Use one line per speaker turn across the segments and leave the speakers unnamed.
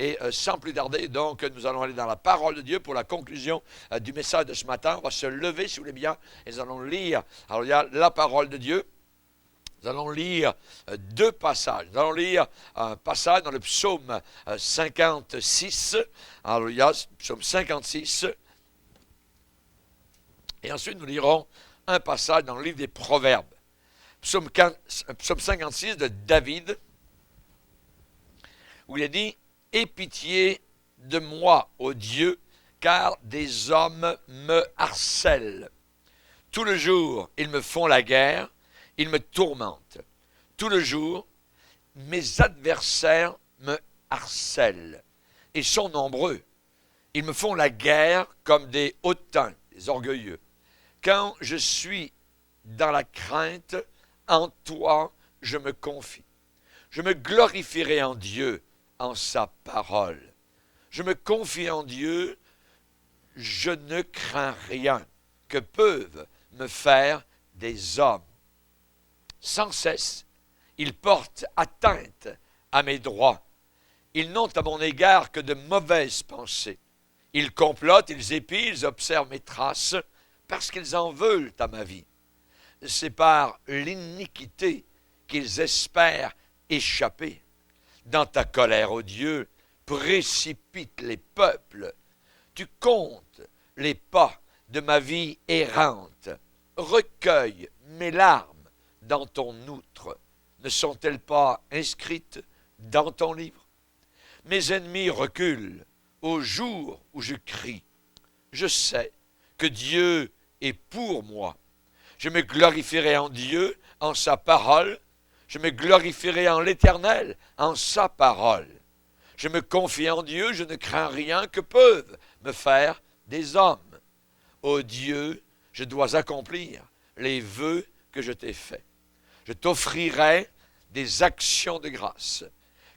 Et sans plus tarder, donc, nous allons aller dans la parole de Dieu pour la conclusion du message de ce matin. On va se lever, si vous voulez bien, et nous allons lire. Alors, il y a la parole de Dieu. Nous allons lire deux passages. Nous allons lire un passage dans le psaume 56. Alors, il y a le psaume 56. Et ensuite, nous lirons un passage dans le livre des Proverbes. Psaume 56 de David, où il est dit « Aie pitié de moi, ô Dieu, car des hommes me harcèlent. Tout le jour, ils me font la guerre, ils me tourmentent. Tout le jour, mes adversaires me harcèlent et sont nombreux. Ils me font la guerre comme des hautains, des orgueilleux. Quand je suis dans la crainte, en toi, je me confie. Je me glorifierai en Dieu, en sa parole. Je me confie en Dieu, je ne crains rien que peuvent me faire des hommes. Sans cesse, ils portent atteinte à mes droits. Ils n'ont à mon égard que de mauvaises pensées. Ils complotent, ils épient, ils observent mes traces, parce qu'ils en veulent à ma vie. C'est par l'iniquité qu'ils espèrent échapper. Dans ta colère, ô Dieu, précipite les peuples. Tu comptes les pas de ma vie errante. Recueille mes larmes dans ton outre. Ne sont-elles pas inscrites dans ton livre? Mes ennemis reculent au jour où je crie. Je sais que Dieu est pour moi. Je me glorifierai en Dieu, en sa parole. Je me glorifierai en l'Éternel, en sa parole. Je me confie en Dieu, je ne crains rien que peuvent me faire des hommes. Ô Dieu, je dois accomplir les vœux que je t'ai faits. Je t'offrirai des actions de grâce,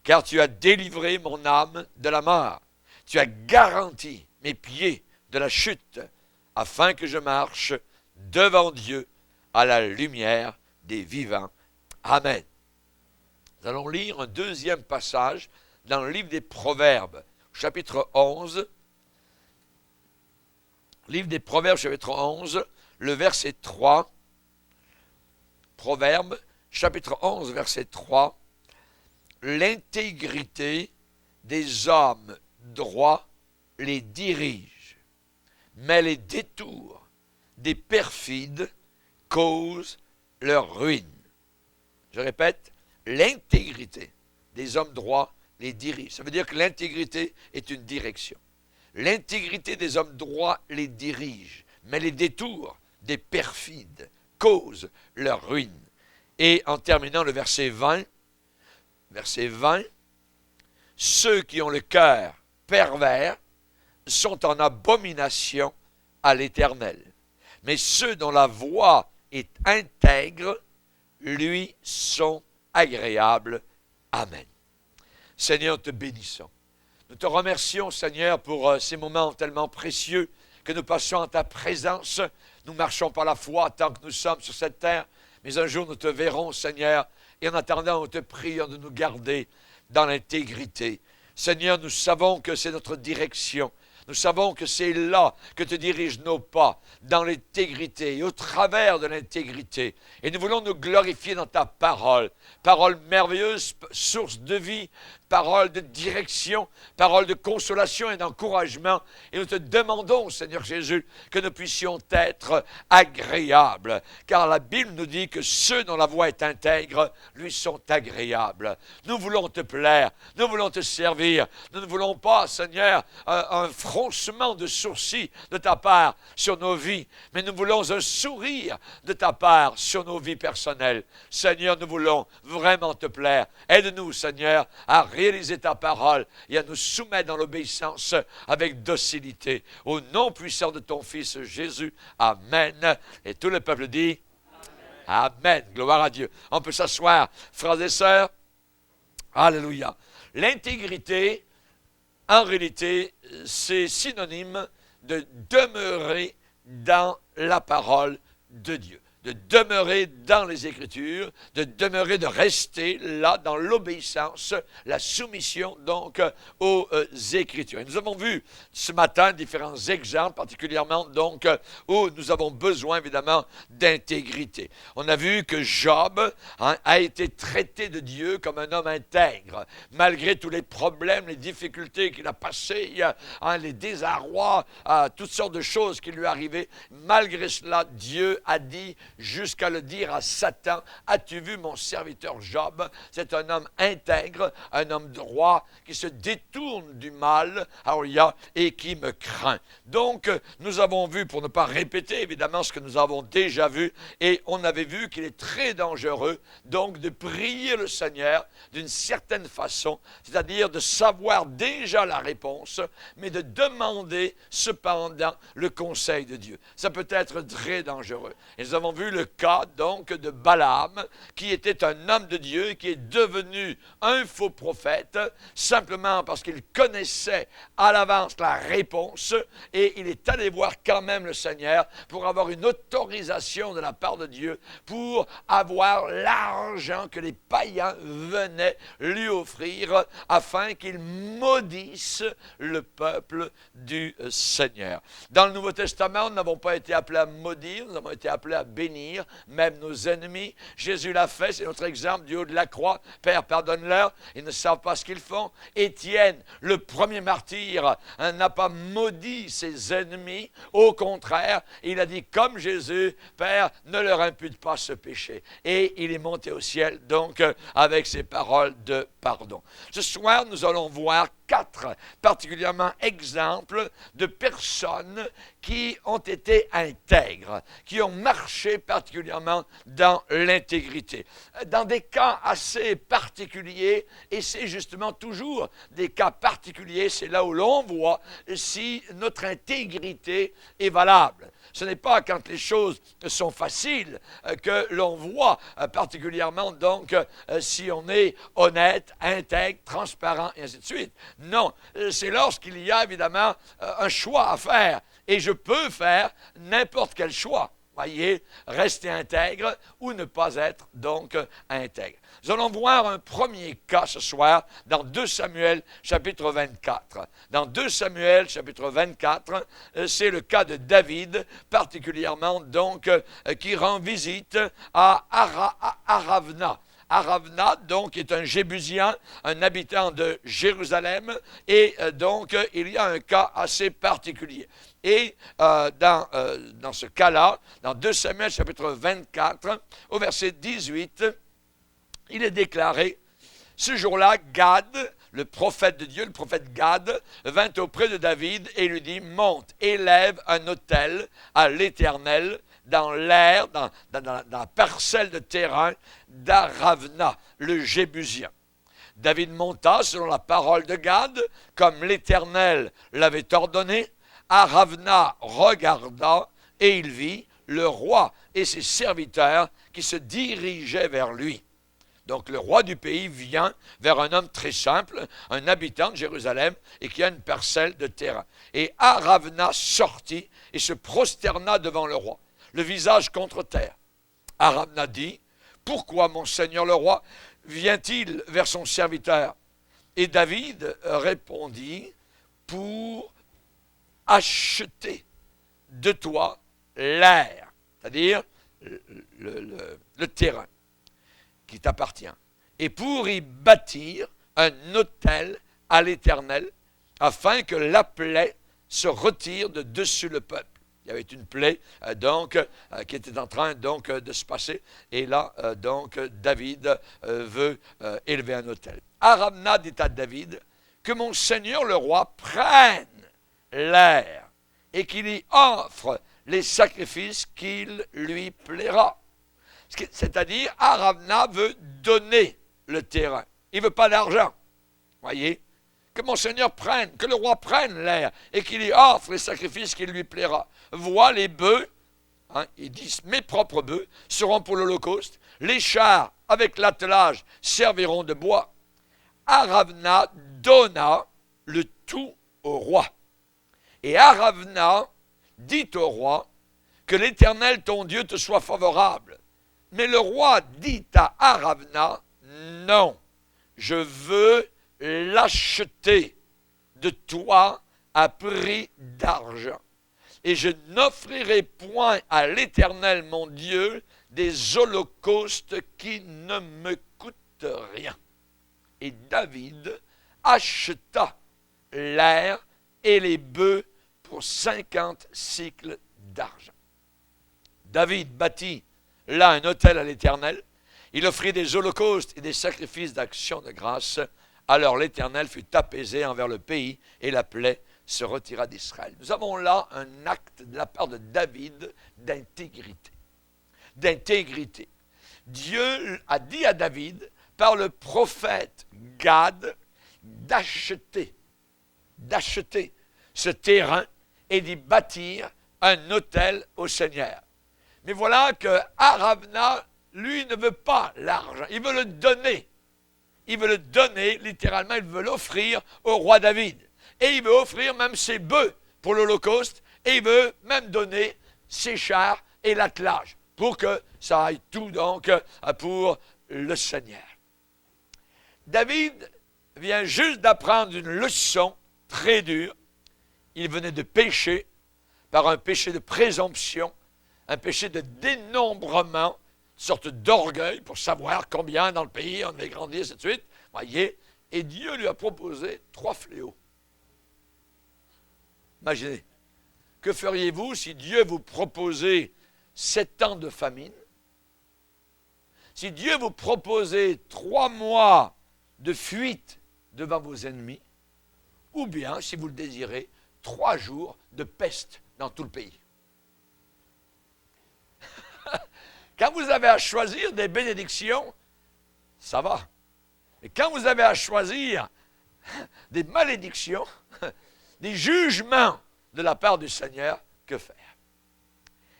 car tu as délivré mon âme de la mort. Tu as garanti mes pieds de la chute, afin que je marche devant Dieu à la lumière des vivants. Amen. Nous allons lire un deuxième passage dans le livre des Proverbes, chapitre 11. Livre des Proverbes, chapitre 11, le verset 3. Proverbes, chapitre 11, verset 3. L'intégrité des hommes droits les dirige, mais les détours des perfides causent leur ruine. Je répète, l'intégrité des hommes droits les dirige. Ça veut dire que l'intégrité est une direction. L'intégrité des hommes droits les dirige, mais les détours des perfides causent leur ruine. Et en terminant le verset 20, ceux qui ont le cœur pervers sont en abomination à l'Éternel. Mais ceux dont la voix est intègre, lui sont agréables. Amen. Seigneur, nous te bénissons. Nous te remercions, Seigneur, pour ces moments tellement précieux que nous passons en ta présence. Nous marchons par la foi tant que nous sommes sur cette terre, mais un jour nous te verrons, Seigneur, et en attendant, nous te prions de nous garder dans l'intégrité. Seigneur, nous savons que c'est notre direction. Nous savons que c'est là que te dirigent nos pas, dans l'intégrité et au travers de l'intégrité. Et nous voulons nous glorifier dans ta parole. Parole merveilleuse, source de vie, parole de direction, parole de consolation et d'encouragement. Et nous te demandons, Seigneur Jésus, que nous puissions être agréables. Car la Bible nous dit que ceux dont la voix est intègre lui sont agréables. Nous voulons te plaire, nous voulons te servir. Nous ne voulons pas, Seigneur, un froncement de sourcils de ta part sur nos vies, mais nous voulons un sourire de ta part sur nos vies personnelles. Seigneur, nous voulons vraiment te plaire. Aide-nous, Seigneur, à réaliser ta parole et à nous soumettre dans l'obéissance avec docilité. Au nom puissant de ton Fils Jésus. Amen. Et tout le peuple dit Amen. Amen. Gloire à Dieu. On peut s'asseoir, frères et sœurs. Alléluia. L'intégrité, en réalité, c'est synonyme de demeurer dans la parole de Dieu. de demeurer dans les Écritures, de demeurer, de rester là dans l'obéissance, la soumission donc aux Écritures. Et nous avons vu ce matin différents exemples, particulièrement donc où nous avons besoin évidemment d'intégrité. On a vu que Job a été traité de Dieu comme un homme intègre, malgré tous les problèmes, les difficultés qu'il a passées, les désarrois, toutes sortes de choses qui lui arrivaient. Malgré cela, Dieu a dit, jusqu'à le dire à Satan, as-tu vu mon serviteur Job? C'est un homme intègre, un homme droit, qui se détourne du mal, et qui me craint. Donc, nous avons vu, pour ne pas répéter évidemment ce que nous avons déjà vu, et on avait vu qu'il est très dangereux, donc, de prier le Seigneur d'une certaine façon, c'est-à-dire de savoir déjà la réponse, mais de demander cependant le conseil de Dieu. Ça peut être très dangereux. Et nous avons vu le cas donc de Balaam, qui était un homme de Dieu, qui est devenu un faux prophète, simplement parce qu'il connaissait à l'avance la réponse, et il est allé voir quand même le Seigneur pour avoir une autorisation de la part de Dieu, pour avoir l'argent que les païens venaient lui offrir, afin qu'il maudisse le peuple du Seigneur. Dans le Nouveau Testament, nous n'avons pas été appelés à maudire, nous avons été appelés à bénir, même nos ennemis. Jésus l'a fait, c'est notre exemple du haut de la croix. Père, pardonne-leur, ils ne savent pas ce qu'ils font. Étienne, le premier martyr, n'a pas maudit ses ennemis. Au contraire, il a dit comme Jésus, Père, ne leur impute pas ce péché. Et il est monté au ciel, donc, avec ses paroles de pardon. Ce soir, nous allons voir 4 particulièrement exemples de personnes qui ont été intègres, qui ont marché particulièrement dans l'intégrité. Dans des cas assez particuliers, et c'est justement toujours des cas particuliers, c'est là où l'on voit si notre intégrité est valable. Ce n'est pas quand les choses sont faciles que l'on voit particulièrement donc si on est honnête, intègre, transparent et ainsi de suite. Non, c'est lorsqu'il y a évidemment un choix à faire et je peux faire n'importe quel choix. Voyez, rester intègre ou ne pas être donc intègre. Nous allons voir un premier cas ce soir dans 2 Samuel chapitre 24. Dans 2 Samuel chapitre 24, c'est le cas de David, particulièrement donc qui rend visite à Aravna. Aravna, donc, est un Jébusien, un habitant de Jérusalem, et donc, il y a un cas assez particulier. Et dans ce cas-là, dans 2 Samuel chapitre 24, au verset 18, il est déclaré, ce jour-là, Gad, le prophète de Dieu, le prophète Gad, vint auprès de David et lui dit, monte, élève un autel à l'Éternel, dans l'air, dans la parcelle de terrain d'Aravna, le Jébusien. David monta selon la parole de Gad, comme l'Éternel l'avait ordonné. Aravna regarda et il vit le roi et ses serviteurs qui se dirigeaient vers lui. Donc le roi du pays vient vers un homme très simple, un habitant de Jérusalem, et qui a une parcelle de terrain. Et Aravna sortit et se prosterna devant le roi, le visage contre terre. Aravna dit, « Pourquoi mon seigneur le roi vient-il vers son serviteur ?» Et David répondit, « Pour acheter de toi l'air, c'est-à-dire le terrain qui t'appartient, et pour y bâtir un autel à l'Éternel, afin que la plaie se retire de dessus le peuple. » Il y avait une plaie qui était en train donc de se passer, et là donc David veut élever un autel. Aravna dit à David, que mon seigneur le roi prenne l'air et qu'il y offre les sacrifices qu'il lui plaira. C'est-à-dire, Aravna veut donner le terrain. Il ne veut pas d'argent. Voyez? Que mon Seigneur prenne, que le roi prenne l'air et qu'il y offre les sacrifices qu'il lui plaira. Vois les bœufs, ils disent, mes propres bœufs seront pour l'Holocauste. Les chars avec l'attelage serviront de bois. Aravna donna le tout au roi. Et Aravna dit au roi que l'Éternel ton Dieu te soit favorable. Mais le roi dit à Aravna, non, je veux l'acheter de toi à prix d'argent. Et je n'offrirai point à l'Éternel mon Dieu des holocaustes qui ne me coûtent rien. Et David acheta l'aire et les bœufs pour 50 cycles d'argent. David bâtit là un autel à l'Éternel. Il offrit des holocaustes et des sacrifices d'action de grâce. Alors l'Éternel fut apaisé envers le pays et la plaie se retira d'Israël. Nous avons là un acte de la part de David d'intégrité. D'intégrité. Dieu a dit à David, par le prophète Gad, d'acheter ce terrain et d'y bâtir un autel au Seigneur. Mais voilà que Aravna, lui, ne veut pas l'argent. Il veut le donner. Il veut le donner, littéralement, il veut l'offrir au roi David. Et il veut offrir même ses bœufs pour l'Holocauste. Et il veut même donner ses chars et l'attelage. Pour que ça aille tout donc pour le Seigneur. David vient juste d'apprendre une leçon très dure. Il venait de pécher par un péché de présomption, un péché de dénombrement, une sorte d'orgueil pour savoir combien dans le pays on avait grandi, et ainsi de suite. Voyez, et Dieu lui a proposé 3 fléaux. Imaginez, que feriez-vous si Dieu vous proposait 7 ans de famine? Si Dieu vous proposait 3 mois de fuite devant vos ennemis, ou bien, si vous le désirez, 3 jours de peste dans tout le pays. Quand vous avez à choisir des bénédictions, ça va. Mais quand vous avez à choisir des malédictions, des jugements de la part du Seigneur, que faire?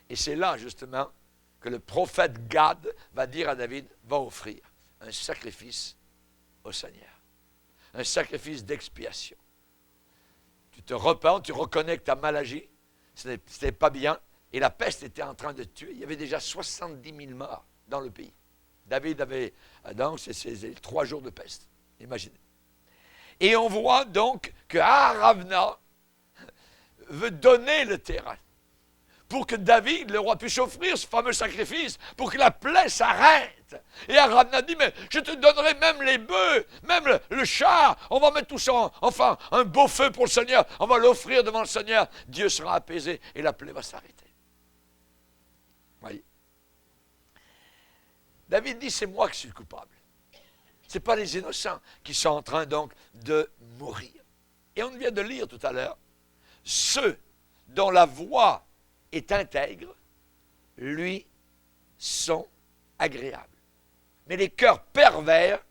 Et c'est là, justement, que le prophète Gad va dire à David, va offrir un sacrifice au Seigneur. Un sacrifice d'expiation. Tu te repens, tu reconnais que tu as mal agi, ce n'était pas bien, et la peste était en train de tuer. Il y avait déjà 70 000 morts dans le pays. David avait, donc, c'est 3 jours de peste, imaginez. Et on voit donc que Aravna veut donner le terrain pour que David, le roi, puisse offrir ce fameux sacrifice, pour que la plaie s'arrête. Et Aravna dit, mais je te donnerai même les bœufs, même le char, on va mettre tout ça, enfin, un beau feu pour le Seigneur, on va l'offrir devant le Seigneur, Dieu sera apaisé et la plaie va s'arrêter. Voyez. David dit, c'est moi qui suis le coupable. Ce n'est pas les innocents qui sont en train donc de mourir. Et on vient de lire tout à l'heure, ceux dont la voix est intègre, lui, sont agréables. Mais les cœurs pervers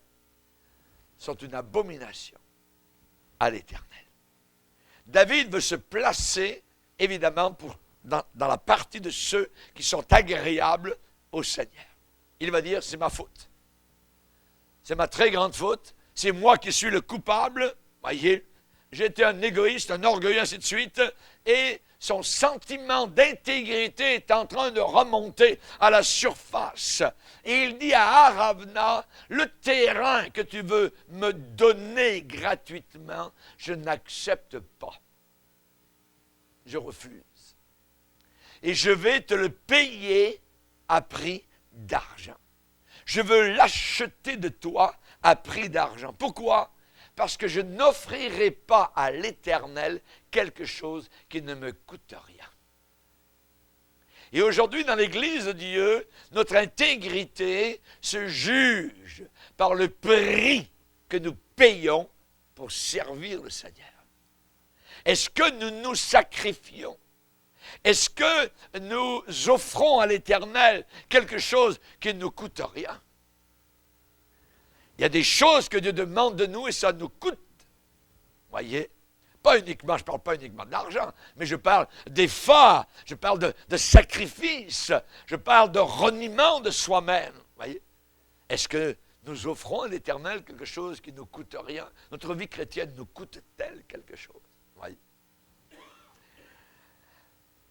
sont une abomination à l'Éternel. David veut se placer, évidemment, dans la partie de ceux qui sont agréables au Seigneur. Il va dire, c'est ma faute. C'est ma très grande faute. C'est moi qui suis le coupable. Voyez, j'ai été un égoïste, un orgueilleux, ainsi de suite. Et son sentiment d'intégrité est en train de remonter à la surface. Et il dit à Aravna, le terrain que tu veux me donner gratuitement, je n'accepte pas. Je refuse. Et je vais te le payer à prix d'argent. Je veux l'acheter de toi à prix d'argent. Pourquoi? Parce que je n'offrirai pas à l'Éternel quelque chose qui ne me coûte rien. Et aujourd'hui, dans l'Église de Dieu, notre intégrité se juge par le prix que nous payons pour servir le Seigneur. Est-ce que nous nous sacrifions? Est-ce que nous offrons à l'Éternel quelque chose qui ne nous coûte rien? Il y a des choses que Dieu demande de nous et ça nous coûte. Voyez? Pas uniquement, je ne parle pas uniquement de l'argent, mais je parle d'efforts, je parle de sacrifice, je parle de reniement de soi-même. Voyez? Est-ce que nous offrons à l'Éternel quelque chose qui ne nous coûte rien? Notre vie chrétienne nous coûte-t-elle quelque chose? Voyez?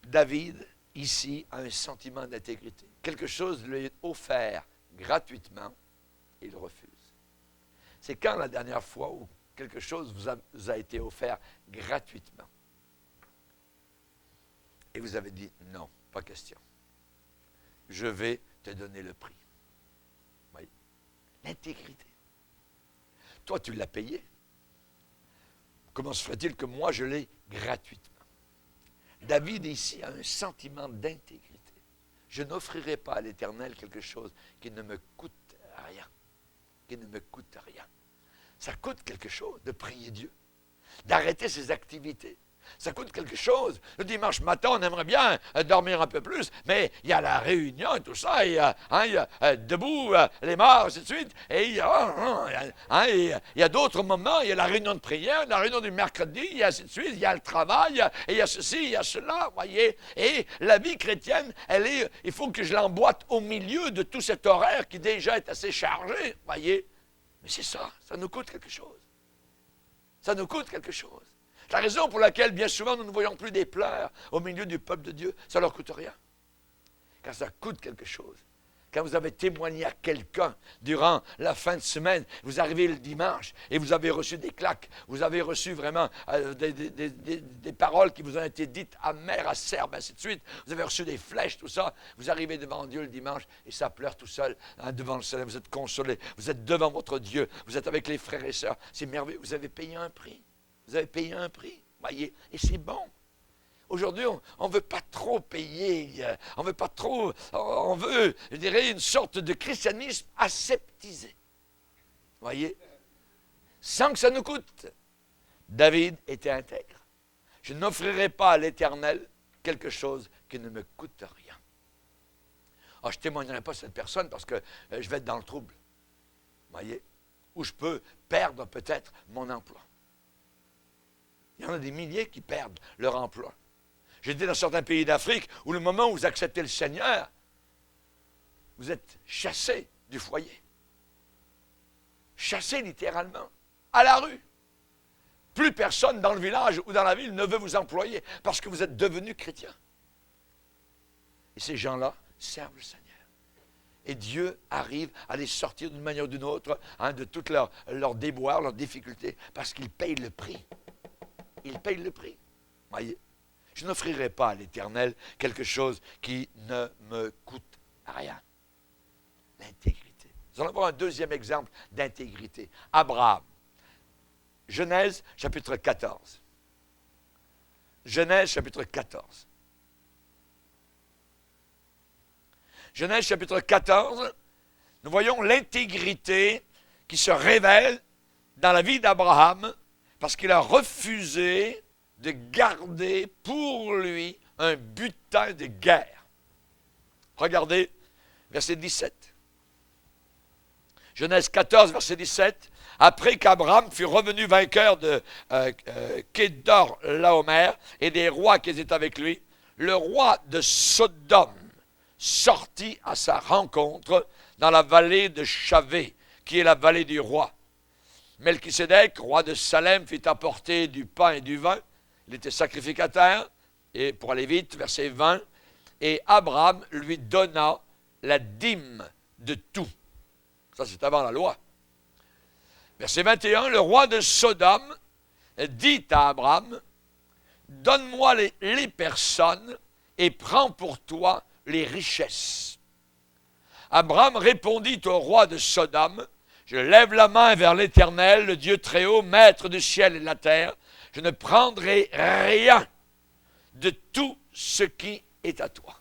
David ici a un sentiment d'intégrité. Quelque chose lui est offert gratuitement, il refuse. C'est quand la dernière fois où quelque chose vous a été offert gratuitement et vous avez dit non, pas question. Je vais te donner le prix. Oui. L'intégrité. Toi, tu l'as payé. Comment se fait-il que moi, je l'ai gratuitement? David, ici, a un sentiment d'intégrité. Je n'offrirai pas à l'Éternel quelque chose qui ne me coûte rien. Qui ne me coûte rien. Ça coûte quelque chose de prier Dieu, d'arrêter ses activités. Ça coûte quelque chose. Le dimanche matin, on aimerait bien dormir un peu plus, mais il y a la réunion et tout ça, et, il y a debout, les morts, ainsi de suite, et il y a d'autres moments, il y a la réunion de prière, la réunion du mercredi, et ainsi de suite, il y a le travail, et il y a ceci, il y a cela, voyez. Et la vie chrétienne, il faut que je l'emboîte au milieu de tout cet horaire qui déjà est assez chargé, voyez. Mais c'est ça, ça nous coûte quelque chose. Ça nous coûte quelque chose. La raison pour laquelle, bien souvent, nous ne voyons plus des pleurs au milieu du peuple de Dieu, ça ne leur coûte rien. Quand ça coûte quelque chose. Quand vous avez témoigné à quelqu'un durant la fin de semaine, vous arrivez le dimanche et vous avez reçu des claques, vous avez reçu vraiment des paroles qui vous ont été dites amères, acerbes, ainsi de suite. Vous avez reçu des flèches, tout ça. Vous arrivez devant Dieu le dimanche et ça pleure tout seul devant le Seigneur. Vous êtes consolé, vous êtes devant votre Dieu, vous êtes avec les frères et sœurs. C'est merveilleux, vous avez payé un prix. Vous avez payé un prix, voyez, et c'est bon. Aujourd'hui, on ne veut pas trop payer, on veut pas trop, on veut, je dirais, une sorte de christianisme aseptisé. Voyez, sans que ça nous coûte. David était intègre. Je n'offrirai pas à l'Éternel quelque chose qui ne me coûte rien. Ah, je ne témoignerai pas à cette personne parce que je vais être dans le trouble. Voyez, ou je peux perdre peut-être mon emploi. Il y en a des milliers qui perdent leur emploi. J'étais dans certains pays d'Afrique où le moment où vous acceptez le Seigneur, vous êtes chassé du foyer. Chassé littéralement, à la rue. Plus personne dans le village ou dans la ville ne veut vous employer parce que vous êtes devenu chrétien. Et ces gens-là servent le Seigneur. Et Dieu arrive à les sortir d'une manière ou d'une autre de toutes leurs déboires, leurs difficultés, parce qu'ils payent le prix. Il paye le prix. Voyez, je n'offrirai pas à l'Éternel quelque chose qui ne me coûte rien. L'intégrité. Nous allons voir un deuxième exemple d'intégrité. Abraham. Genèse, chapitre 14. Genèse, chapitre 14. Genèse, chapitre 14, nous voyons l'intégrité qui se révèle dans la vie d'Abraham, parce qu'il a refusé de garder pour lui un butin de guerre. Regardez, verset 17. Genèse 14, verset 17. Après qu'Abraham fut revenu vainqueur de Kédor-Laomer et des rois qui étaient avec lui, le roi de Sodome sortit à sa rencontre dans la vallée de Chavé, qui est la vallée du roi. Melchisédek, roi de Salem, fit apporter du pain et du vin. Il était sacrificateur. Et pour aller vite, verset 20. Et Abraham lui donna la dîme de tout. Ça, c'est avant la loi. Verset 21. Le roi de Sodome dit à Abraham, donne-moi les personnes et prends pour toi les richesses. Abraham répondit au roi de Sodome, je lève la main vers l'Éternel, le Dieu très haut, maître du ciel et de la terre. Je ne prendrai rien de tout ce qui est à toi.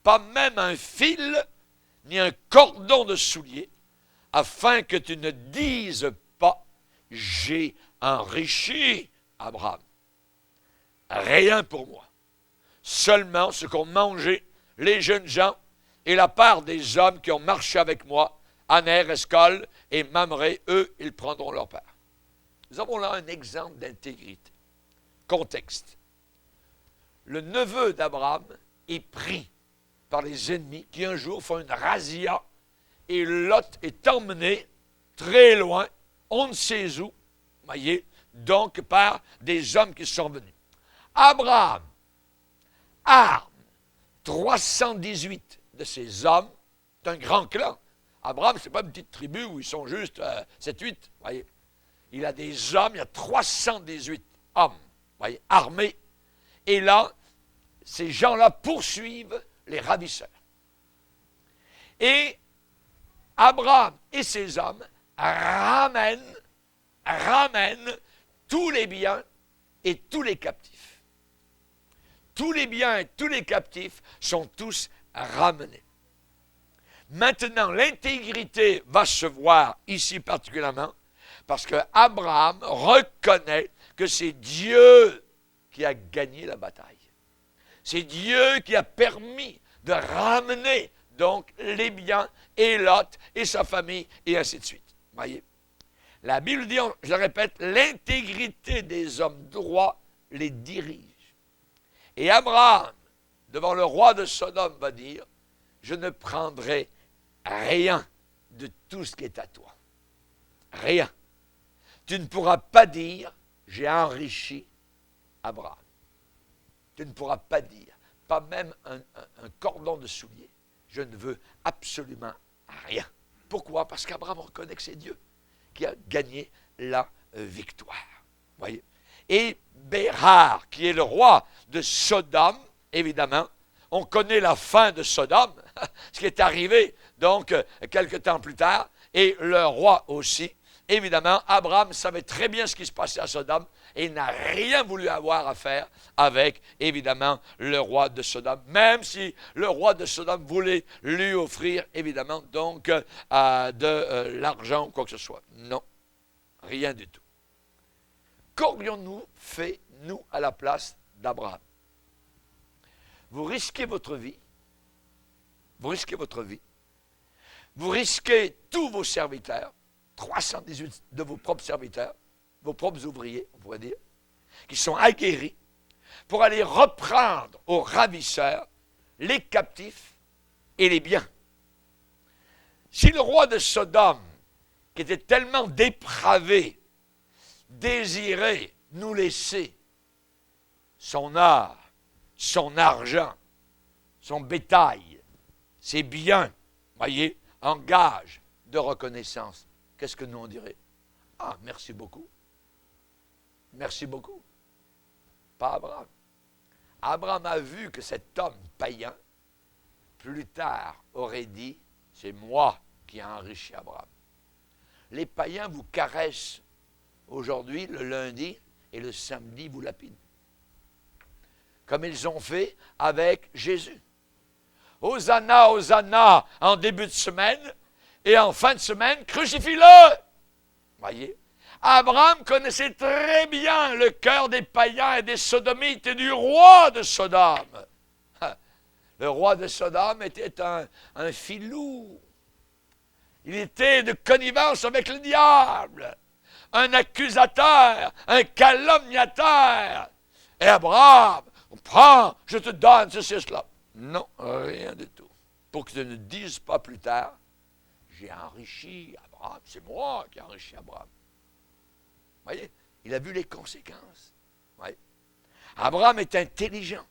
Pas même un fil, ni un cordon de soulier, afin que tu ne dises pas, j'ai enrichi Abraham. Rien pour moi. Seulement ce qu'ont mangé les jeunes gens et la part des hommes qui ont marché avec moi, Aner, Escol et Mamré, eux, ils prendront leur part. Nous avons là un exemple d'intégrité. Contexte. Le neveu d'Abraham est pris par les ennemis qui un jour font une razzia et Lot est emmené très loin, on ne sait où, voyez, donc par des hommes qui sont venus. Abraham, arme, 318 de ces hommes, c'est un grand clan. Abraham, ce n'est pas une petite tribu où ils sont juste 7-8, voyez. Il a des hommes, il y a 318 hommes, voyez, armés. Et là, ces gens-là poursuivent les ravisseurs. Et Abraham et ses hommes ramènent tous les biens et tous les captifs. Tous les biens et tous les captifs sont tous ramenés. Maintenant, l'intégrité va se voir ici particulièrement parce que Abraham reconnaît que c'est Dieu qui a gagné la bataille. C'est Dieu qui a permis de ramener donc les biens et Lot et sa famille et ainsi de suite. Voyez? La Bible dit, je le répète, l'intégrité des hommes droits les dirige. Et Abraham, devant le roi de Sodome, va dire, je ne prendrai rien de tout ce qui est à toi. Rien. Tu ne pourras pas dire, j'ai enrichi Abraham. Tu ne pourras pas dire, pas même un cordon de soulier. Je ne veux absolument rien. Pourquoi? Parce qu'Abraham reconnaît que c'est Dieu qui a gagné la victoire. Voyez? Et Bérar, qui est le roi de Sodome, évidemment, on connaît la fin de Sodome, ce qui est arrivé donc quelque temps plus tard, et le roi aussi. Évidemment, Abraham savait très bien ce qui se passait à Sodome et il n'a rien voulu avoir à faire avec, évidemment, le roi de Sodome, même si le roi de Sodome voulait lui offrir, évidemment, donc, de l'argent ou quoi que ce soit. Non, rien du tout. Qu'aurions-nous fait, nous, à la place d'Abraham? Vous risquez votre vie, vous risquez tous vos serviteurs, 318 de vos propres serviteurs, vos propres ouvriers, on pourrait dire, qui sont aguerris pour aller reprendre aux ravisseurs les captifs et les biens. Si le roi de Sodome, qui était tellement dépravé, désirait nous laisser son or, son argent, son bétail, ses biens, voyez, en gage de reconnaissance, qu'est-ce que nous on dirait? Ah, merci beaucoup. Merci beaucoup. Pas Abraham. Abraham a vu que cet homme païen, plus tard, aurait dit, c'est moi qui ai enrichi Abraham. Les païens vous caressent aujourd'hui, le lundi, et le samedi vous lapident. Comme ils ont fait avec Jésus. Hosanna, Hosanna, en début de semaine, et en fin de semaine, crucifie-le! Voyez? Abraham connaissait très bien le cœur des païens et des sodomites et du roi de Sodome. Le roi de Sodome était un filou. Il était de connivence avec le diable, un accusateur, un calomniateur. Et Abraham, prends, je te donne ceci et cela. Non, rien du tout. Pour que tu ne dises pas plus tard, j'ai enrichi Abraham, c'est moi qui ai enrichi Abraham. Vous voyez, il a vu les conséquences. Voyez. Abraham est intelligent.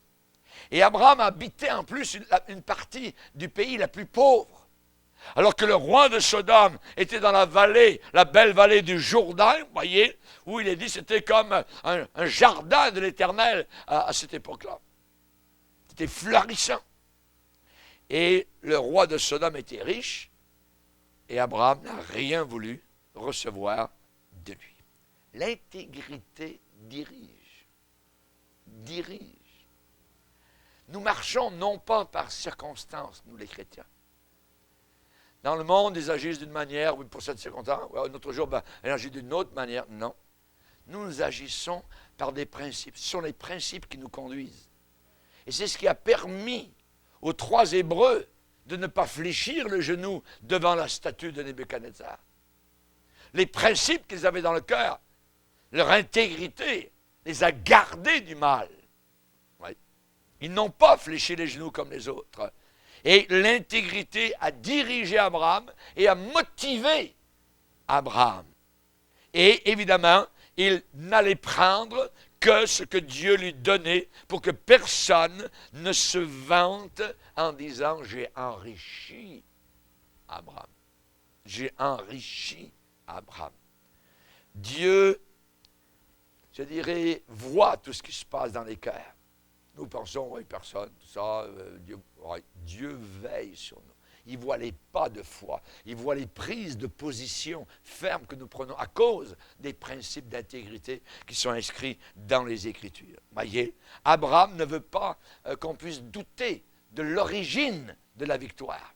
Et Abraham habitait en plus une partie du pays la plus pauvre. Alors que le roi de Sodome était dans la vallée, la belle vallée du Jourdain, vous voyez, où il est dit c'était comme un jardin de l'Éternel à cette époque-là. C'était florissant. Et le roi de Sodome était riche, et Abraham n'a rien voulu recevoir de lui. L'intégrité dirige. Nous marchons non pas par circonstance, nous les chrétiens. Dans le monde, ils agissent d'une manière, oui, pour cette circonstance, un autre jour, ils agissent d'une autre manière. Non. Nous agissons par des principes. Ce sont les principes qui nous conduisent. Et c'est ce qui a permis aux 3 Hébreux de ne pas fléchir le genou devant la statue de Nebuchadnezzar. Les principes qu'ils avaient dans le cœur, leur intégrité, les a gardés du mal. Oui. Ils n'ont pas fléchi les genoux comme les autres. Et l'intégrité a dirigé Abraham et a motivé Abraham. Et évidemment, il n'allait prendre que ce que Dieu lui donnait pour que personne ne se vante en disant « J'ai enrichi Abraham. J'ai enrichi Abraham. » Dieu, je dirais, voit tout ce qui se passe dans les cœurs. Nous pensons, oui, personne, tout ça, Dieu veille sur nous. Il voit les pas de foi. Il voit les prises de position fermes que nous prenons à cause des principes d'intégrité qui sont inscrits dans les Écritures. Voyez, Abraham ne veut pas qu'on puisse douter de l'origine de la victoire.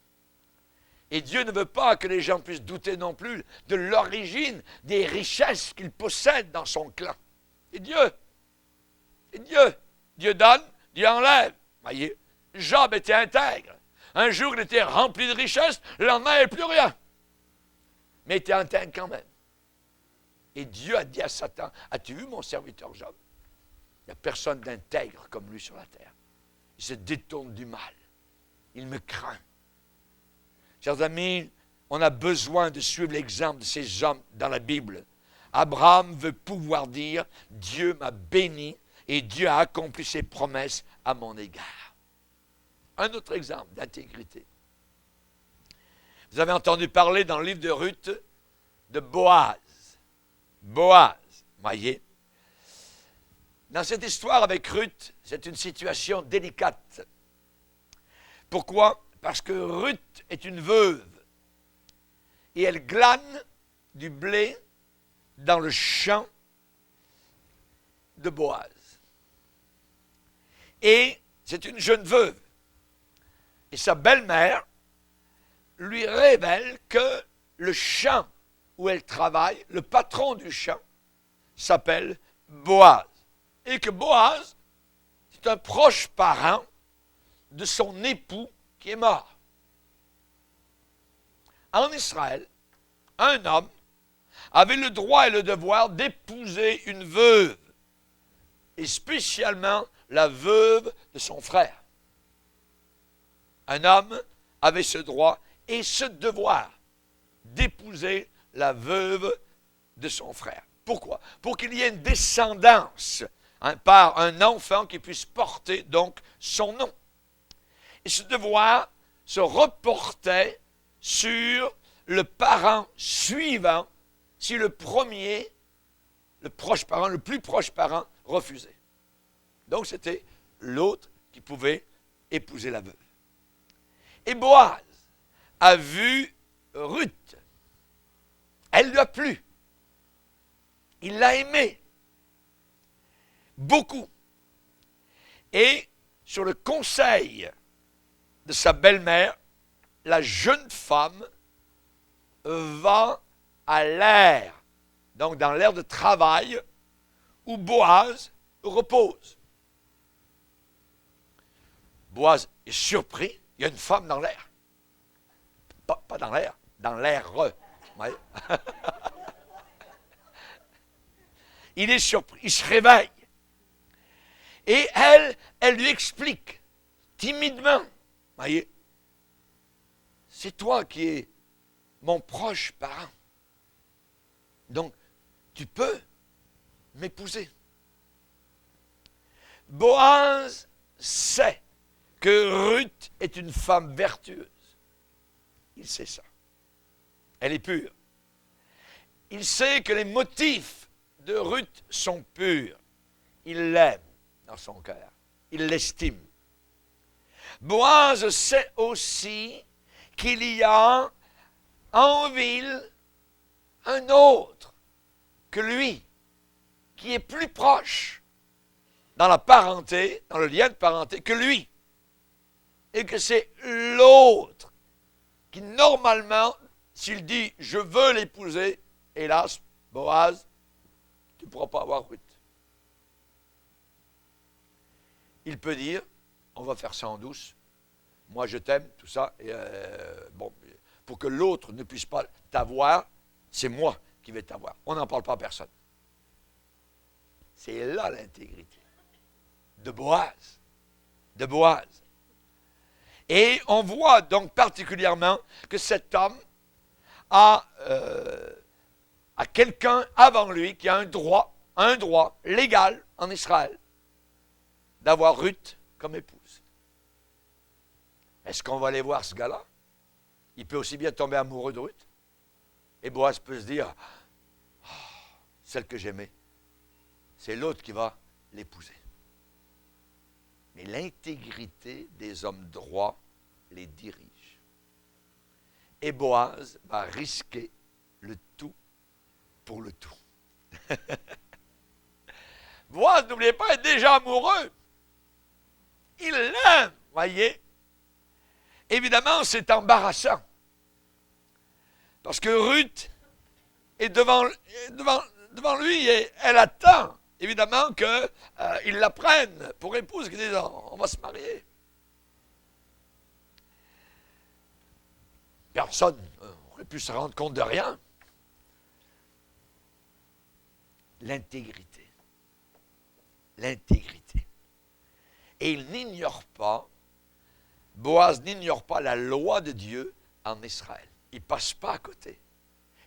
Et Dieu ne veut pas que les gens puissent douter non plus de l'origine des richesses qu'il possède dans son clan. Et Dieu. Dieu donne, Dieu enlève. Voyez, Job était intègre. Un jour, il était rempli de richesses, le lendemain, il n'y avait plus rien. Mais il était intègre quand même. Et Dieu a dit à Satan, « As-tu vu mon serviteur Job? Il n'y a personne d'intègre comme lui sur la terre. Il se détourne du mal. Il me craint. » Chers amis, on a besoin de suivre l'exemple de ces hommes dans la Bible. Abraham veut pouvoir dire, « Dieu m'a béni et Dieu a accompli ses promesses à mon égard. » Un autre exemple d'intégrité. Vous avez entendu parler dans le livre de Ruth de Boaz. Boaz, voyez. Dans cette histoire avec Ruth, c'est une situation délicate. Pourquoi? Parce que Ruth est une veuve et elle glane du blé dans le champ de Boaz. Et c'est une jeune veuve. Et sa belle-mère lui révèle que le champ où elle travaille, le patron du champ, s'appelle Boaz. Et que Boaz, c'est un proche parent de son époux qui est mort. En Israël, un homme avait le droit et le devoir d'épouser une veuve, et spécialement la veuve de son frère. Un homme avait ce droit et ce devoir d'épouser la veuve de son frère. Pourquoi? Pour qu'il y ait une descendance par un enfant qui puisse porter donc son nom. Et ce devoir se reportait sur le parent suivant si le premier, le proche parent, le plus proche parent, refusait. Donc c'était l'autre qui pouvait épouser la veuve. Et Boaz a vu Ruth. Elle lui a plu. Il l'a aimée. Beaucoup. Et sur le conseil de sa belle-mère, la jeune femme va à l'aire, donc dans l'aire de travail, où Boaz repose. Boaz est surpris. Il y a une femme dans l'air. Pas dans l'air, dans l'air. Ouais. Il est surpris, il se réveille. Et elle lui explique, timidement, voyez, c'est toi qui es mon proche parent. Donc, tu peux m'épouser. Boaz sait que Ruth est une femme vertueuse. Il sait ça. Elle est pure. Il sait que les motifs de Ruth sont purs. Il l'aime dans son cœur. Il l'estime. Boaz sait aussi qu'il y a en ville un autre que lui, qui est plus proche dans la parenté, dans le lien de parenté, que lui. Et que c'est l'autre qui, normalement, s'il dit « je veux l'épouser », hélas, Boaz, tu ne pourras pas avoir Ruth. Il peut dire « on va faire ça en douce, moi je t'aime, tout ça, et bon, pour que l'autre ne puisse pas t'avoir, c'est moi qui vais t'avoir. » On n'en parle pas à personne. C'est là l'intégrité de Boaz. De Boaz. Et on voit donc particulièrement que cet homme a quelqu'un avant lui qui a un droit un droit légal en Israël d'avoir Ruth comme épouse. Est-ce qu'on va aller voir ce gars-là? Il peut aussi bien tomber amoureux de Ruth. Et Boaz peut se dire, oh, celle que j'aimais, c'est l'autre qui va l'épouser. Mais l'intégrité des hommes droits les dirige. Et Boaz va risquer le tout pour le tout. Boaz, n'oubliez pas, est déjà amoureux. Il l'aime, voyez. Évidemment, c'est embarrassant. Parce que Ruth est devant lui et elle attend, évidemment, qu'il la prenne pour épouse, qu'il dise, on va se marier. Personne n'aurait pu se rendre compte de rien. L'intégrité. L'intégrité. Et il n'ignore pas, Boaz n'ignore pas la loi de Dieu en Israël. Il ne passe pas à côté.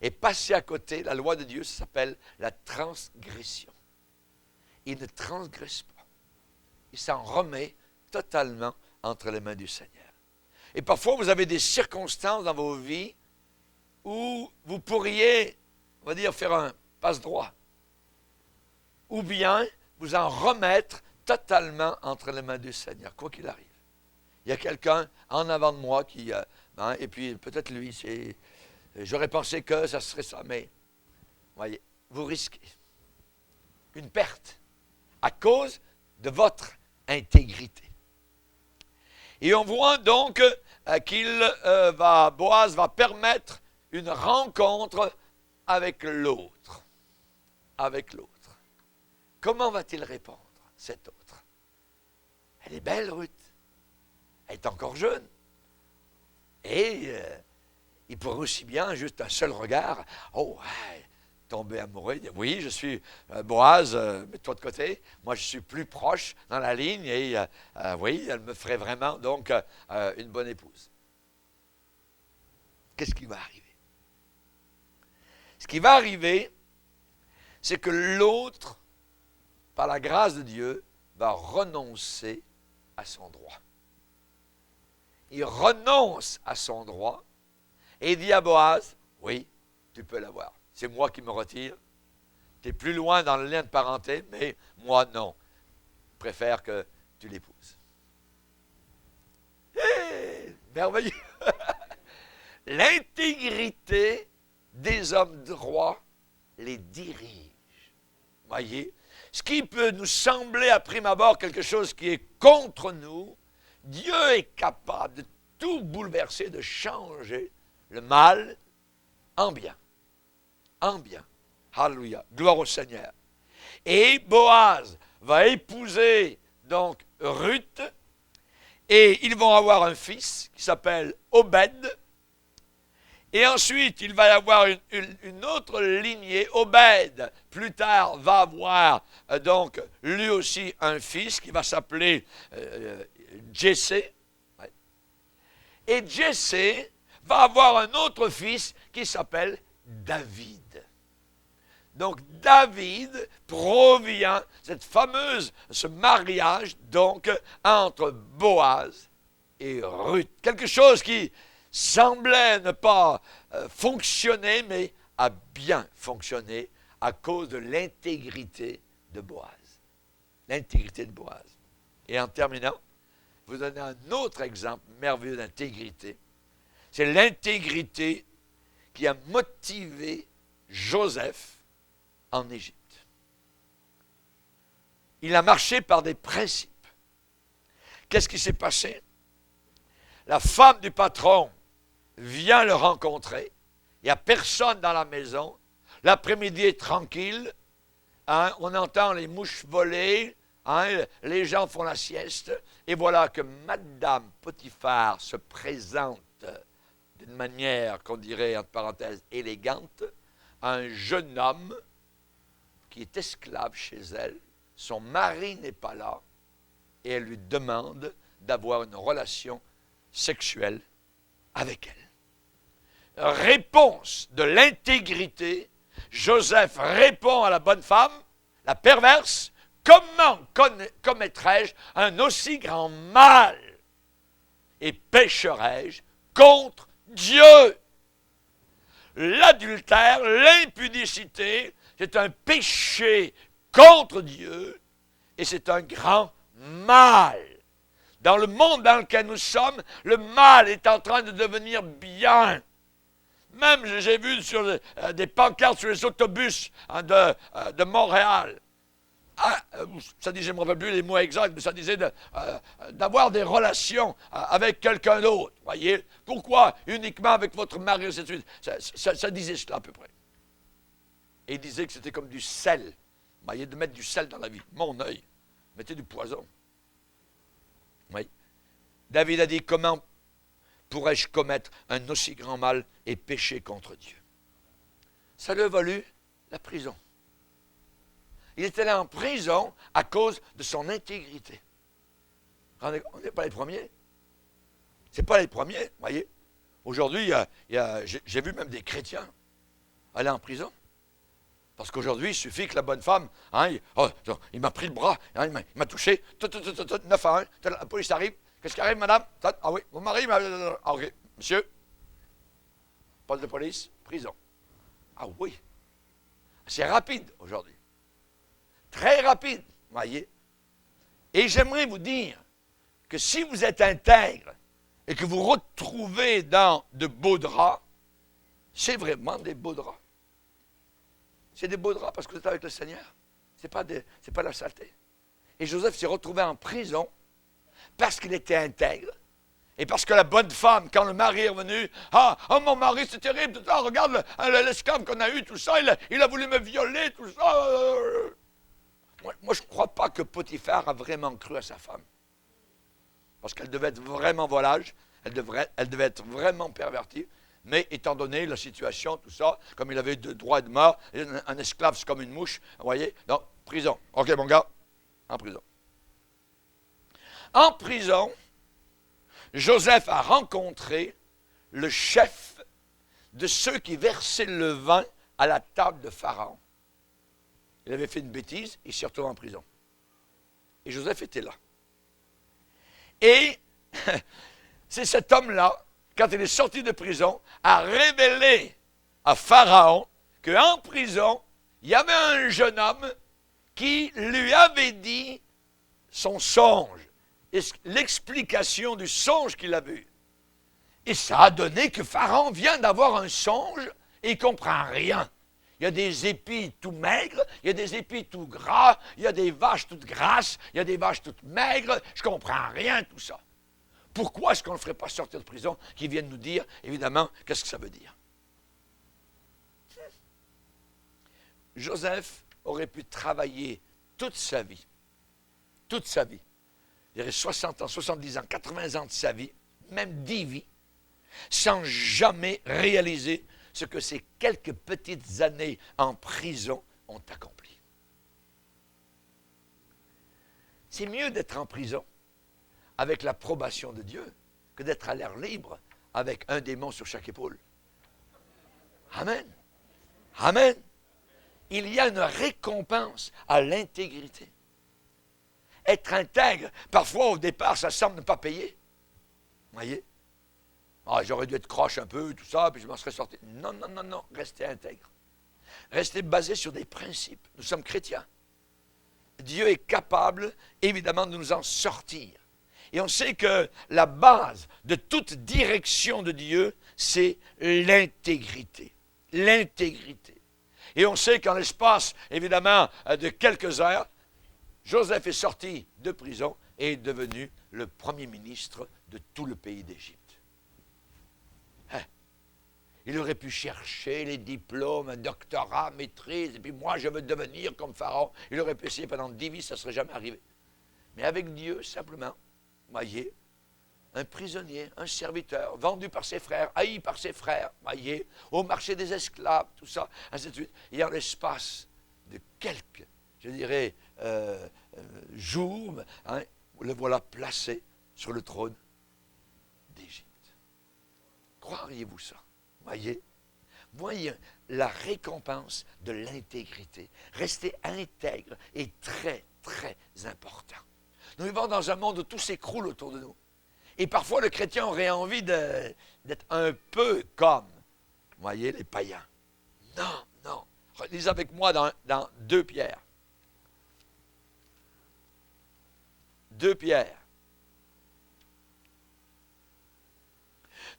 Et passer à côté, la loi de Dieu, ça s'appelle la transgression. Il ne transgresse pas. Il s'en remet totalement entre les mains du Seigneur. Et parfois, vous avez des circonstances dans vos vies où vous pourriez, on va dire, faire un passe-droit. Ou bien vous en remettre totalement entre les mains du Seigneur, quoi qu'il arrive. Il y a quelqu'un en avant de moi qui... et puis peut-être lui, j'aurais pensé que ça serait ça, mais voyez, vous risquez une perte à cause de votre intégrité. Et on voit donc Boaz va permettre une rencontre avec l'autre. Avec l'autre. Comment va-t-il répondre, cet autre? Elle est belle, Ruth. Elle est encore jeune. Et il pourrait aussi bien, juste un seul regard, tomber amoureux. Oui, je suis Boaz, mets-toi de côté. Moi, je suis plus proche dans la ligne et oui, elle me ferait vraiment donc une bonne épouse. Qu'est-ce qui va arriver? Ce qui va arriver, c'est que l'autre, par la grâce de Dieu, va renoncer à son droit. Il renonce à son droit et il dit à Boaz, oui, tu peux l'avoir. C'est moi qui me retire. Tu es plus loin dans le lien de parenté, mais moi, non. Je préfère que tu l'épouses. Merveilleux! L'intégrité des hommes droits les dirige. Voyez? Ce qui peut nous sembler à prime abord quelque chose qui est contre nous, Dieu est capable de tout bouleverser, de changer le mal en bien. En bien. Alléluia. Gloire au Seigneur. Et Boaz va épouser donc Ruth et ils vont avoir un fils qui s'appelle Obed. Et ensuite, il va y avoir une autre lignée. Obed, plus tard, va avoir donc lui aussi un fils qui va s'appeler Jessé. Ouais. Et Jessé va avoir un autre fils qui s'appelle David. Donc David provient ce mariage donc entre Boaz et Ruth. Quelque chose qui semblait ne pas fonctionner, mais a bien fonctionné à cause de l'intégrité de Boaz. L'intégrité de Boaz. Et en terminant, je vous donner un autre exemple merveilleux d'intégrité. C'est l'intégrité qui a motivé Joseph en Égypte. Il a marché par des principes. Qu'est-ce qui s'est passé? La femme du patron vient le rencontrer. Il n'y a personne dans la maison. L'après-midi est tranquille. Hein, on entend les mouches voler. Hein, les gens font la sieste. Et voilà que Madame Potiphar se présente d'une manière qu'on dirait, entre parenthèses, élégante, à un jeune homme qui est esclave chez elle. Son mari n'est pas là. Et elle lui demande d'avoir une relation sexuelle avec elle. Réponse de l'intégrité. Joseph répond à la bonne femme la perverse, comment commettrais-je un aussi grand mal et pécherais-je contre Dieu? L'adultère, l'impudicité, c'est un péché contre Dieu et c'est un grand mal. Dans le monde dans lequel nous sommes, le mal est en train de devenir bien. Même, j'ai vu sur des pancartes sur les autobus de Montréal. Ça disait, je ne me rappelle plus les mots exacts, mais ça disait d'avoir des relations avec quelqu'un d'autre. Voyez? Pourquoi uniquement avec votre mari? Ça disait cela à peu près. Et il disait que c'était comme du sel. Voyez, de mettre du sel dans la vie. Mon œil. Mettez du poison. Oui. David a dit, comment pourrais-je commettre un aussi grand mal et pécher contre Dieu? Ça lui a valu la prison. Il était là en prison à cause de son intégrité. On n'est pas les premiers. Ce n'est pas les premiers, voyez. Aujourd'hui, j'ai vu même des chrétiens aller en prison. Parce qu'aujourd'hui, il suffit que la bonne femme, il m'a pris le bras, il m'a touché, 9 à 1, la police arrive. Qu'est-ce qui arrive, madame? Ah oui, mon mari m'a... Ah, ok, monsieur, poste de police, prison. Ah oui, c'est rapide aujourd'hui. Très rapide, voyez. Et j'aimerais vous dire que si vous êtes intègre et que vous retrouvez dans de beaux draps, c'est vraiment des beaux draps. C'est des beaux draps parce que vous êtes avec le Seigneur. C'est pas la saleté. Et Joseph s'est retrouvé en prison parce qu'il était intègre. Et parce que la bonne femme, quand le mari est revenu, mon mari, c'est terrible, tout ça, regarde l'esclave qu'on a eu, tout ça, il a voulu me violer, tout ça. Moi, je ne crois pas que Potiphar a vraiment cru à sa femme. Parce qu'elle devait être vraiment volage, elle devait être vraiment pervertie. Mais étant donné la situation, tout ça, comme il avait de droit et de mort, un esclave, c'est comme une mouche, vous voyez, donc, prison. OK, mon gars, en prison. En prison, Joseph a rencontré le chef de ceux qui versaient le vin à la table de Pharaon. Il avait fait une bêtise, il s'est retrouvé en prison. Et Joseph était là. Et c'est cet homme-là, quand il est sorti de prison, a révélé à Pharaon qu'en prison, il y avait un jeune homme qui lui avait dit son songe, l'explication du songe qu'il a vu. Et ça a donné que Pharaon vient d'avoir un songe et il ne comprend rien. Il y a des épis tout maigres, il y a des épis tout gras, il y a des vaches toutes grasses, il y a des vaches toutes maigres, je ne comprends rien tout ça. Pourquoi est-ce qu'on ne le ferait pas sortir de prison, qu'ils viennent nous dire, évidemment, qu'est-ce que ça veut dire? Joseph aurait pu travailler toute sa vie, il y aurait 60 ans, 70 ans, 80 ans de sa vie, même 10 vies, sans jamais réaliser ce que ces quelques petites années en prison ont accompli. C'est mieux d'être en prison avec l'approbation de Dieu que d'être à l'air libre avec un démon sur chaque épaule. Amen. Amen. Il y a une récompense à l'intégrité. Être intègre, parfois au départ, ça semble ne pas payer. Voyez? J'aurais dû être croche un peu, tout ça, puis je m'en serais sorti. Non, restez intègre. Restez basé sur des principes. Nous sommes chrétiens. Dieu est capable, évidemment, de nous en sortir. Et on sait que la base de toute direction de Dieu, c'est l'intégrité. L'intégrité. Et on sait qu'en l'espace, évidemment, de quelques heures, Joseph est sorti de prison et est devenu le premier ministre de tout le pays d'Égypte. Il aurait pu chercher les diplômes, un doctorat, maîtrise, et puis moi je veux devenir comme Pharaon. Il aurait pu essayer pendant 10 vies, ça ne serait jamais arrivé. Mais avec Dieu, simplement, voyez, un prisonnier, un serviteur, vendu par ses frères, haï par ses frères, voyez, au marché des esclaves, tout ça, ainsi de suite. Et en l'espace de quelques, je dirais, jours, le voilà placé sur le trône d'Égypte. Croiriez-vous ça? Voyez, Voyez la récompense de l'intégrité. Rester intègre est très, très important. Nous vivons dans un monde où tout s'écroule autour de nous. Et parfois, le chrétien aurait envie d'être un peu comme, voyez, les païens. Non, non. Lisez avec moi dans 2 Pierre. 2 Pierre.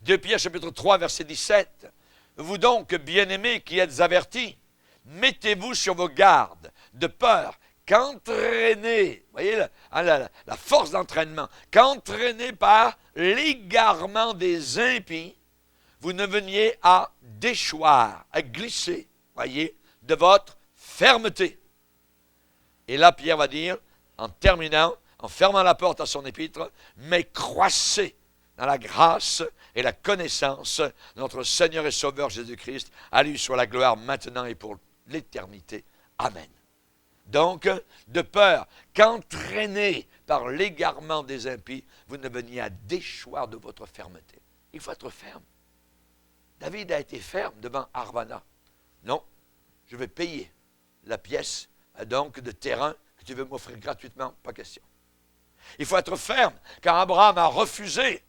2 Pierre, chapitre 3, verset 17. Vous donc, bien-aimés qui êtes avertis, mettez-vous sur vos gardes, de peur qu'entraînés, voyez la force d'entraînement, qu'entraînés par l'égarement des impies, vous ne veniez à déchoir, à glisser, voyez, de votre fermeté. Et là, Pierre va dire, en terminant, en fermant la porte à son épître, mais croissez dans la grâce et la connaissance de notre Seigneur et Sauveur Jésus-Christ. À lui soit la gloire maintenant et pour l'éternité. Amen. Donc, de peur qu'entraînés par l'égarement des impies, vous ne veniez à déchoir de votre fermeté. Il faut être ferme. David a été ferme devant Arvana. Non, je vais payer la pièce donc de terrain que tu veux m'offrir gratuitement, pas question. Il faut être ferme quand Abraham a refusé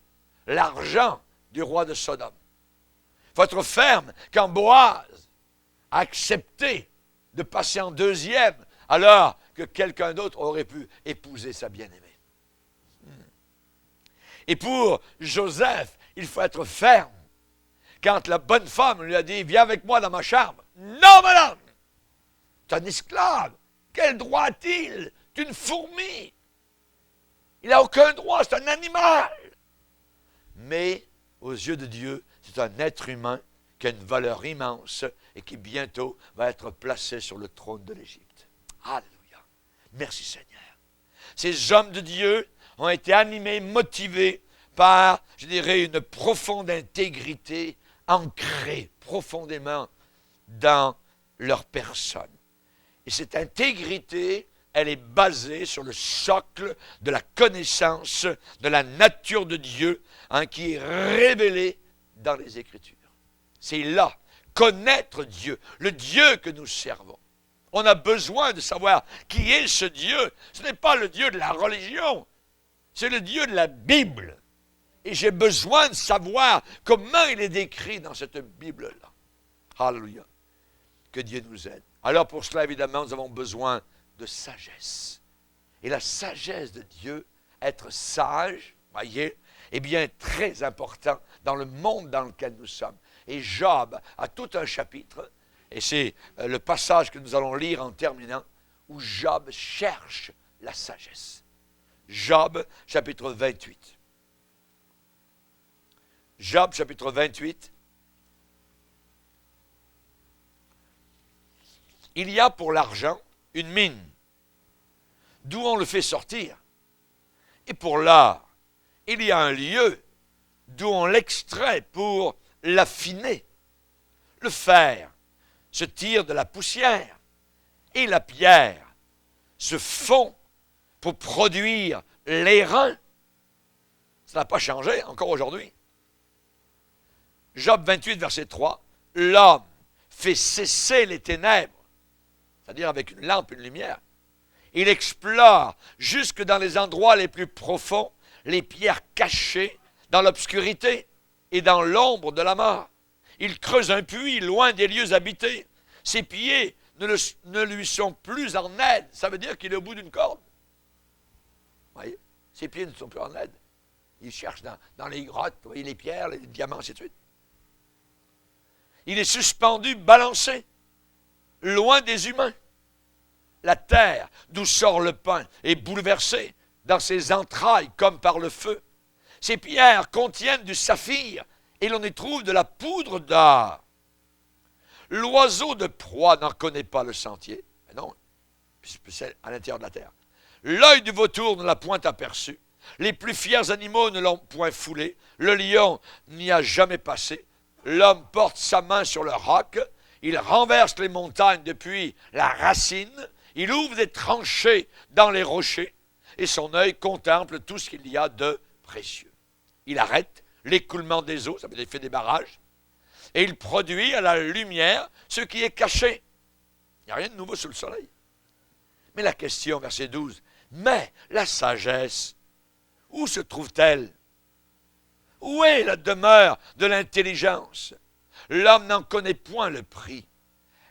l'argent du roi de Sodome. Il faut être ferme quand Boaz a accepté de passer en deuxième alors que quelqu'un d'autre aurait pu épouser sa bien-aimée. Et pour Joseph, il faut être ferme quand la bonne femme lui a dit « Viens avec moi dans ma chambre ». « Non, madame, tu es un esclave. Quel droit a-t-il? Tu es une fourmi. Il n'a aucun droit, c'est un animal. » Mais aux yeux de Dieu, c'est un être humain qui a une valeur immense et qui bientôt va être placé sur le trône de l'Égypte. Alléluia. Merci Seigneur. Ces hommes de Dieu ont été animés, motivés par, je dirais, une profonde intégrité ancrée profondément dans leur personne. Et cette intégrité, elle est basée sur le socle de la connaissance de la nature de Dieu, qui est révélée dans les Écritures. C'est là, connaître Dieu, le Dieu que nous servons. On a besoin de savoir qui est ce Dieu. Ce n'est pas le Dieu de la religion, c'est le Dieu de la Bible. Et j'ai besoin de savoir comment il est décrit dans cette Bible-là. Alléluia. Que Dieu nous aide. Alors pour cela, évidemment, nous avons besoin de sagesse. Et la sagesse de Dieu, être sage, voyez, est bien très important dans le monde dans lequel nous sommes. Et Job a tout un chapitre, et c'est le passage que nous allons lire en terminant, où Job cherche la sagesse. Job, chapitre 28. Job, chapitre 28. Il y a pour l'argent une mine, d'où on le fait sortir. Et pour l'or, il y a un lieu d'où on l'extrait pour l'affiner. Le fer se tire de la poussière et la pierre se fond pour produire l'airain. Ça n'a pas changé encore aujourd'hui. Job 28, verset 3. L'homme fait cesser les ténèbres, c'est-à-dire avec une lampe, une lumière. Il explore jusque dans les endroits les plus profonds, les pierres cachées dans l'obscurité et dans l'ombre de la mort. Il creuse un puits loin des lieux habités. Ses pieds ne lui sont plus en aide. Ça veut dire qu'il est au bout d'une corde. Vous voyez? Ses pieds ne sont plus en aide. Il cherche dans les grottes, vous voyez, les pierres, les diamants, ainsi de suite. Il est suspendu, balancé, loin des humains. La terre d'où sort le pain est bouleversée dans ses entrailles comme par le feu. Ces pierres contiennent du saphir et l'on y trouve de la poudre d'or. L'oiseau de proie n'en connaît pas le sentier. Mais non, c'est à l'intérieur de la terre. L'œil du vautour ne l'a point aperçu. Les plus fiers animaux ne l'ont point foulé. Le lion n'y a jamais passé. L'homme porte sa main sur le roc. Il renverse les montagnes depuis la racine. Il ouvre des tranchées dans les rochers. Et son œil contemple tout ce qu'il y a de précieux. Il arrête l'écoulement des eaux, ça veut dire qu'il fait des barrages. et il produit à la lumière ce qui est caché. Il n'y a rien de nouveau sous le soleil. Mais la question, verset 12, mais la sagesse, où se trouve-t-elle? Où est la demeure de l'intelligence? L'homme n'en connaît point le prix.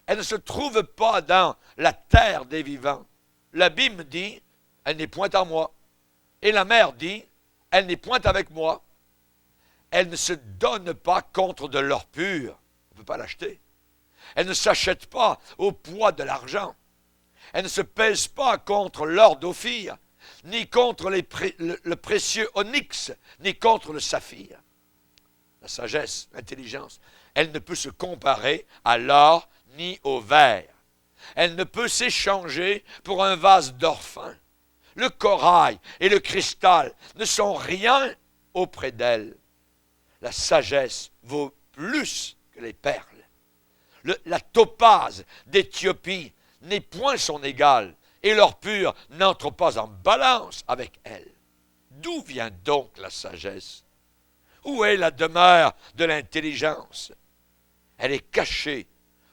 Elle ne se trouve pas dans la terre des vivants. L'abîme dit, elle n'est point en moi. Et la mer dit, elle n'est point avec moi. Elle ne se donne pas contre de l'or pur. On ne peut pas l'acheter. Elle ne s'achète pas au poids de l'argent. Elle ne se pèse pas contre l'or d'Ophir, ni contre le précieux onyx, ni contre le saphir. La sagesse, l'intelligence, elle ne peut se comparer à l'or ni au verre. Elle ne peut s'échanger pour un vase d'or fin. Le corail et le cristal ne sont rien auprès d'elle. La sagesse vaut plus que les perles. La topaze d'Éthiopie n'est point son égale, et l'or pur n'entre pas en balance avec elle. D'où vient donc la sagesse? Où est la demeure de l'intelligence? Elle est cachée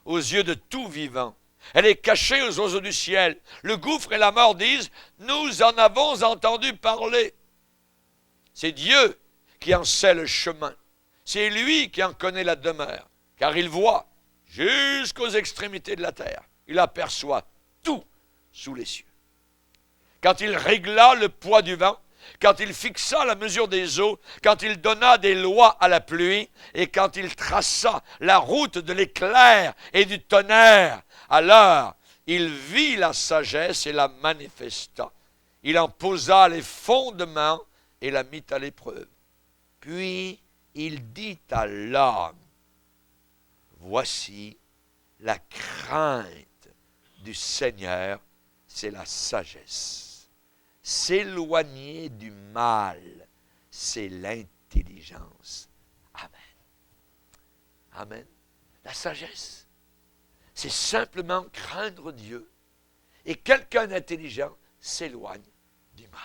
aux yeux de tout vivant. Elle est cachée aux oiseaux du ciel. Le gouffre et la mort disent, nous en avons entendu parler. C'est Dieu qui en sait le chemin. C'est lui qui en connaît la demeure, car il voit jusqu'aux extrémités de la terre. Il aperçoit tout sous les cieux. Quand il régla le poids du vent, quand il fixa la mesure des eaux, quand il donna des lois à la pluie, et quand il traça la route de l'éclair et du tonnerre, alors il vit la sagesse et la manifesta. Il en posa les fondements et la mit à l'épreuve. Puis il dit à l'homme, voici la crainte du Seigneur, c'est la sagesse. S'éloigner du mal, c'est l'intelligence. Amen. Amen. La sagesse, c'est simplement craindre Dieu. Et quelqu'un d'intelligent s'éloigne du mal.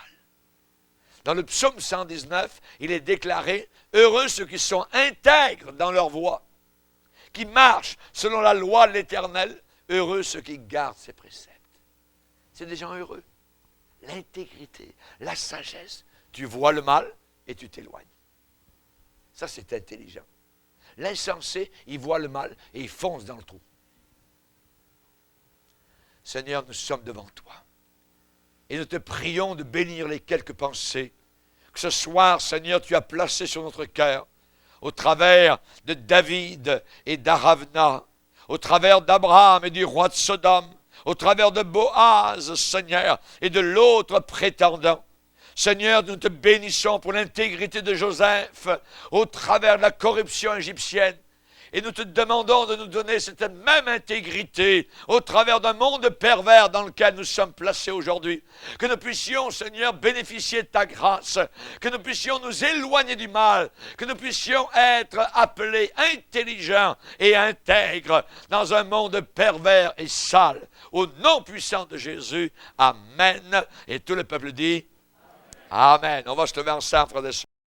Dans le psaume 119, il est déclaré « Heureux ceux qui sont intègres dans leur voie, qui marchent selon la loi de l'Éternel, heureux ceux qui gardent ses préceptes. » C'est des gens heureux. L'intégrité, la sagesse. Tu vois le mal et tu t'éloignes. Ça, c'est intelligent. L'insensé, il voit le mal et il fonce dans le trou. Seigneur, nous sommes devant toi. Et nous te prions de bénir les quelques pensées que ce soir, Seigneur, tu as placées sur notre cœur, au travers de David et d'Aravna, au travers d'Abraham et du roi de Sodome, au travers de Boaz, Seigneur, et de l'autre prétendant. Seigneur, nous te bénissons pour l'intégrité de Joseph, au travers de la corruption égyptienne. Et nous te demandons de nous donner cette même intégrité au travers d'un monde pervers dans lequel nous sommes placés aujourd'hui. Que nous puissions, Seigneur, bénéficier de ta grâce. Que nous puissions nous éloigner du mal. Que nous puissions être appelés intelligents et intègres dans un monde pervers et sale. Au nom puissant de Jésus, Amen. Et tout le peuple dit Amen. On va se lever ensemble, frères et sœurs.